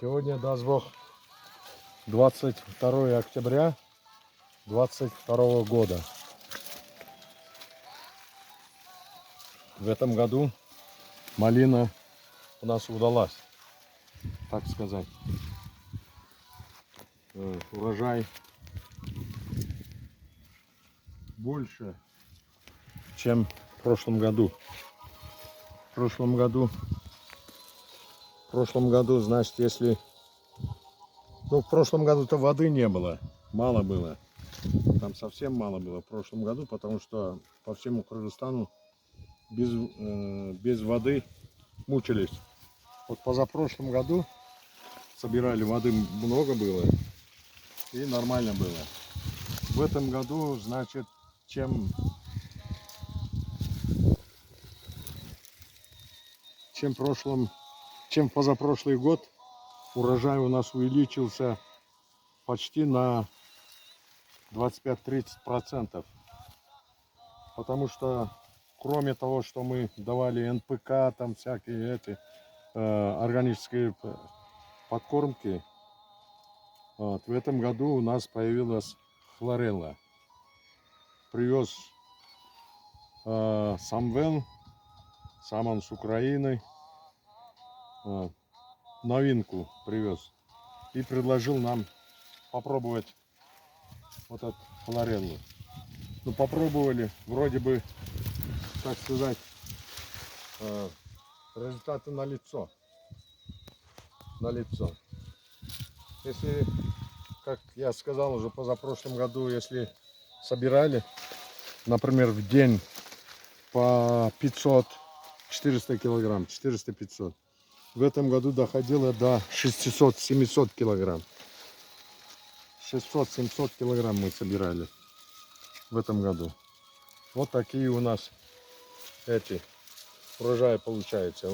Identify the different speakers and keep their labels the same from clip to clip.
Speaker 1: Сегодня, даст Бог, 22 октября 22 года. В этом году малина у нас удалась, так сказать. Урожай больше, чем в прошлом году. В прошлом году, значит, если... Ну, в прошлом году-то воды не было, мало было. Там совсем мало было в прошлом году, потому что по всему Кыргызстану без воды мучились. Вот позапрошлом году собирали, воды много было и нормально было. В этом году, значит, чем позапрошлый год, урожай у нас увеличился почти на 25-30%. Потому что кроме того, что мы давали НПК, там всякие органические подкормки, вот, в этом году у нас появилась хлорелла. Привез Самвел, сам он с Украины, новинку привез и предложил нам попробовать вот эту хлореллу. Ну, попробовали, вроде бы, так сказать, результаты налицо. Если, как я сказал уже позапрошлом году, если собирали, например, в день по 500-400 килограмм, 400-500, в этом году доходило до 600-700 килограмм. 600-700 килограмм мы собирали в этом году. Вот такие у нас эти урожаи получаются.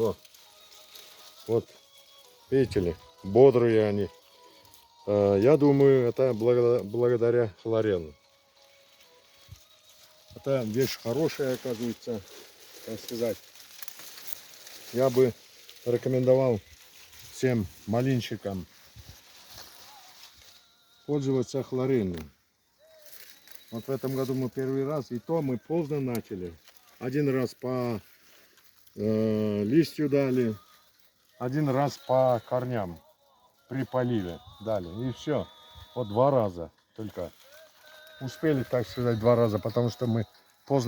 Speaker 1: Вот, видите ли, бодрые они. Я думаю, это благодаря хлорелле. Это вещь хорошая, оказывается, так сказать. Я бы рекомендовал всем малинщикам пользоваться хлореллой. Вот в этом году мы первый раз, и то мы поздно начали. Один раз по листью дали, один раз по корням при поливе дали. И все. Вот 2 раза только. Успели, так сказать, 2 раза, потому что мы